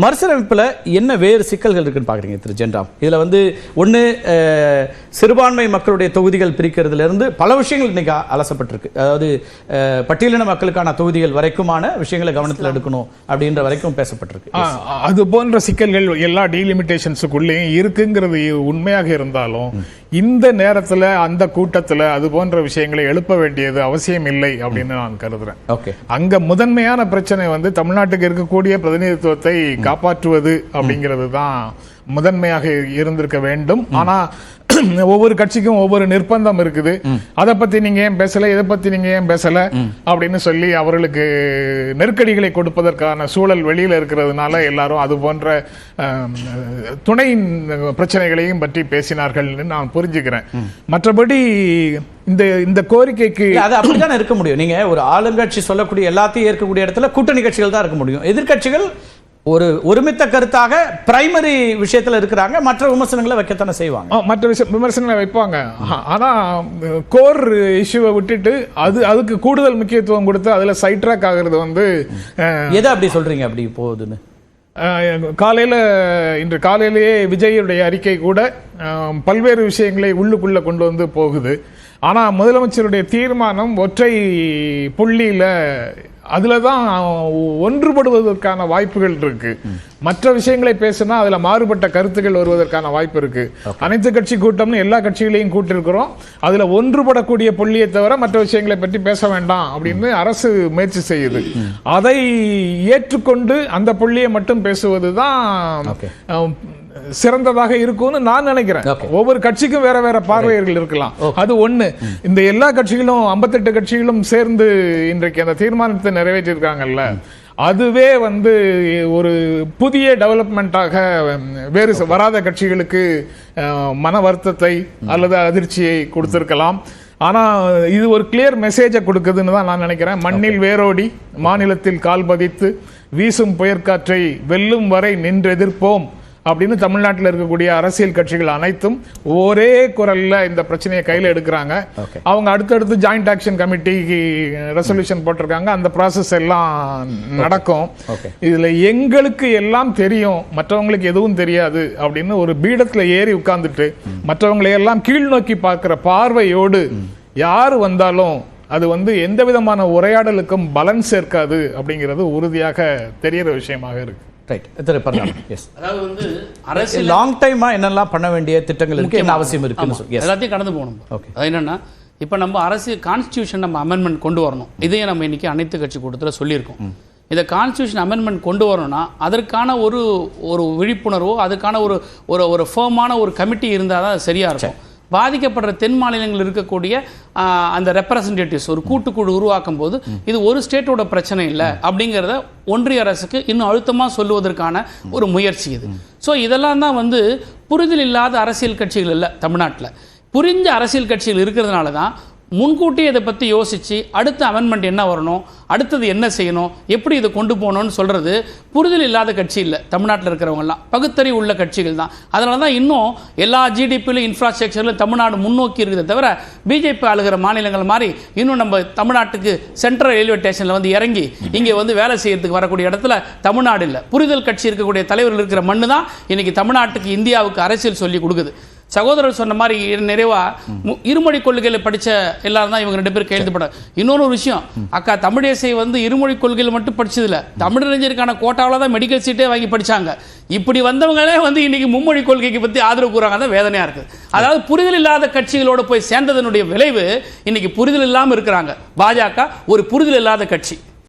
மறுசீரமைப்பில் என்ன வேறு சிக்கல்கள் இருக்குன்னு பார்க்குறீங்க திரு ஜென்ராம்? இதில் வந்து ஒன்று சிறுபான்மை மக்களுடைய தொகுதிகள் பிரிக்கிறதுலேருந்து பல விஷயங்கள் இன்னைக்கு அலசப்பட்டிருக்கு. அதாவது பட்டியலின மக்களுக்கான தொகுதிகள் வரைக்குமான விஷயங்களை கவனத்தில் எடுக்கணும் அப்படின்ற வரைக்கும் பேசப்பட்டிருக்கு. அது போன்ற சிக்கல்கள் எல்லா டீலிமிட்டேஷன்ஸுக்குள்ளேயும் இருக்குங்கிறது உண்மையாக இருந்தாலும் இந்த நேரத்தில் அந்த கூட்டத்தில் அது போன்ற விஷயங்களை எழுப்ப வேண்டியது அவசியம் இல்லை அப்படின்னு நான் கருதுறேன். அங்க முதன்மையான பிரச்சனை வந்து தமிழ்நாட்டுக்கு இருக்கக்கூடிய பிரதிநிதித்துவத்தை காப்பாற்றுவது அப்படிங்கிறது தான் முதன்மையாக இருந்திருக்க வேண்டும். ஆனா ஒவ்வொரு கட்சிக்கும் ஒவ்வொரு நிர்பந்தம் இருக்குது. அதை பத்தி நீங்க ஏன் பேசல, இதை பத்தி நீங்க ஏன் பேசல அப்படின்னு சொல்லி அவர்களுக்கு நெருக்கடிகளை கொடுப்பதற்கான சூழல் வெளியில இருக்கிறதுனால எல்லாரும் அது போன்ற துணை பிரச்சனைகளையும் பற்றி பேசினார்கள் நான் புரிஞ்சுக்கிறேன். மற்றபடி இந்த கோரிக்கைக்கு அது அப்படிதான் இருக்க முடியும். நீங்க ஒரு ஆளுங்கட்சி சொல்லக்கூடிய எல்லாத்தையும் ஏற்கக்கூடிய இடத்துல கூட்டணி கட்சிகள் தான் இருக்க முடியும். எதிர்கட்சிகள் ஒரு ஒருமித்த கருத்தாக பிரைமரி விஷயத்துல இருக்கிறாங்க, மற்ற விமர்சனங்களை வைக்கத்தானே செய்வாங்க, மற்ற விமர்சனங்களை வைப்பாங்க. ஆனா கோர் இஷ்யூவை விட்டுட்டு அதுக்கு கூடுதல் முக்கியத்துவம் கொடுத்து அதுல சைட் ட்ராக் ஆகிறது வந்து எதை அப்படி சொல்றீங்க அப்படி போகுதுன்னு? இன்று காலையிலேயே விஜயுடைய அறிக்கை கூட பல்வேறு விஷயங்களை உள்ளுக்குள்ள கொண்டு வந்து போகுது. ஆனா முதலமைச்சருடைய தீர்மானம் ஒற்றை புள்ளியில அதுலதான் ஒன்றுபடுவதற்கான வாய்ப்புகள் இருக்கு. மற்ற விஷயங்களை பேசினா அதுல மாறுபட்ட கருத்துக்கள் வருவதற்கான வாய்ப்பு இருக்கு. அனைத்து கட்சி கூட்டம்னு எல்லா கட்சிகளையும் கூட்டிருக்கிறோம். அதுல ஒன்றுபடக்கூடிய புள்ளியை தவிர மற்ற விஷயங்களை பற்றி பேச வேண்டாம் அப்படின்னு அரசு முயற்சி செய்யுது. அதை ஏற்றுக்கொண்டு அந்த புள்ளியை மட்டும் பேசுவதுதான் சிறந்ததாக இருக்கும்னு நான் நினைக்கிறேன். ஒவ்வொரு கட்சிக்கும் வேற வேற பார்வையர்கள் இருக்கலாம். அது ஒண்ணு. இந்த எல்லா கட்சிகளும் 58 கட்சிகளும் சேர்ந்து இன்றைக்கு அந்த தீர்மானத்தை நிறைவேற்றிருக்காங்கல்ல, அதுவே வந்து ஒரு புதிய டெவலப்மெண்டாக வேறு வராத கட்சிகளுக்கு மன வருத்தத்தை அல்லது அதிர்ச்சியை கொடுத்திருக்கலாம். ஆனா இது ஒரு கிளியர் மெசேஜை கொடுக்குதுன்னு தான் நான் நினைக்கிறேன். மண்ணில் வேரோடி மாநிலத்தில் கால் பதித்து வீசும் புயற்காற்றை வெல்லும் வரை நின்று எதிர்ப்போம் அப்படின்னு தமிழ்நாட்டில் இருக்கக்கூடிய அரசியல் கட்சிகள் அனைத்தும் ஒரே குரல்ல இந்த பிரச்சனையை கையில் எடுக்கிறாங்க. அவங்க அடுத்தடுத்து ஜாயிண்ட் ஆக்ஷன் கமிட்டிக்கு ரெசல்யூஷன் போட்டிருக்காங்க. அந்த ப்ராசஸ் எல்லாம் நடக்கும். இதுல எங்களுக்கு எல்லாம் தெரியும், மற்றவங்களுக்கு எதுவும் தெரியாது அப்படின்னு ஒரு பீடத்துல ஏறி உட்கார்ந்துட்டு மற்றவங்களை எல்லாம் கீழ் நோக்கி பார்க்கிற பார்வையோடு யாரு வந்தாலும் அது வந்து எந்த விதமான உரையாடலுக்கும் பலன் சேர்க்காது அப்படிங்கிறது உறுதியாக தெரிகிற விஷயமாக இருக்கு. அதாவது வந்து அரசியல் லாங் டைமா என்னெல்லாம் பண்ண வேண்டிய திட்டங்கள் இருக்கு, என்ன அவசியம் இருக்கு, எல்லாத்தையும் கடந்து போகணும். அது என்னன்னா, இப்போ நம்ம அரசியல் கான்ஸ்டியூஷன் நம்ம அமெண்ட்மெண்ட் கொண்டு வரணும். இதையே நம்ம இன்னைக்கு அனைத்து கட்சி கூட்டத்தில் சொல்லியிருக்கோம். இந்த கான்ஸ்டியூஷன் அமெண்ட்மெண்ட் கொண்டு வரணும்னா அதற்கான ஒரு விழிப்புணர்வோ அதுக்கான ஒரு ஃபேமான ஒரு கமிட்டி இருந்தால் தான் சரியா இருக்கும். பாதிக்கப்படுற தென் மாநிலங்கள் இருக்கக்கூடிய அந்த ரெப்ரசன்டேட்டிவ்ஸ் ஒரு கூட்டுக்குழு உருவாக்கும் போது இது ஒரு ஸ்டேட்டோட பிரச்சனை இல்லை அப்படிங்கிறத ஒன்றிய அரசுக்கு இன்னும் அழுத்தமாக சொல்லுவதற்கான ஒரு முயற்சி இது. ஸோ இதெல்லாம் தான் வந்து புரிதல் இல்லாத அரசியல் கட்சிகள் இல்லை தமிழ்நாட்டில். புரிஞ்ச அரசியல் கட்சிகள் இருக்கிறதுனால தான் முன்கூட்டி இதை பற்றி யோசித்து அடுத்த அமெண்ட்மெண்ட் என்ன வரணும், அடுத்தது என்ன செய்யணும், எப்படி இதை கொண்டு போகணும்னு சொல்கிறது புரிதல் இல்லாத கட்சி இல்லை தமிழ்நாட்டில் இருக்கிறவங்கலாம், பகுத்தறிவு உள்ள கட்சிகள் தான். அதனால தான் இன்னும் எல்லா ஜிடிபியிலும் இன்ஃப்ராஸ்ட்ரக்சரில் தமிழ்நாடு முன்னோக்கி இருக்கிறத தவிர பிஜேபி ஆளுகிற மாநிலங்கள் மாதிரி இன்னும் நம்ம தமிழ்நாட்டுக்கு சென்ட்ரல் ரயில்வே ஸ்டேஷனில் வந்து இறங்கி இங்கே வந்து வேலை செய்யறதுக்கு வரக்கூடிய இடத்துல தமிழ்நாடு இல்லை. புரிதல் கட்சி இருக்கக்கூடிய தலைவர்கள் இருக்கிற மண்ணு தான் இன்னைக்கு தமிழ்நாட்டுக்கு இந்தியாவுக்கு அரசியல் சொல்லி கொடுக்குது. சகோதரர் சொன்ன மாதிரி நிறைவா இருமொழி கொள்கைகளை படித்த எல்லாரும் தான் இவங்க 2 பேரும் கையெழுத்துப்பட. இன்னொரு விஷயம், அக்கா தமிழேசை வந்து இருமொழி கொள்கையில் மட்டும் படிச்சதில்ல, தமிழறிஞருக்கான கோட்டாவில் தான் மெடிக்கல் சீட்டே வாங்கி படித்தாங்க. இப்படி வந்தவங்களே வந்து இன்னைக்கு மும்மொழி கொள்கைக்கு பற்றி ஆதரவு கூறாங்க. தான் வேதனையாக இருக்குது. அதாவது புரிதல் இல்லாத கட்சிகளோடு போய் சேர்ந்ததனுடைய விளைவு இன்னைக்கு புரிதல் இல்லாமல் இருக்கிறாங்க. பாஜக ஒரு புரிதல் இல்லாத கட்சி.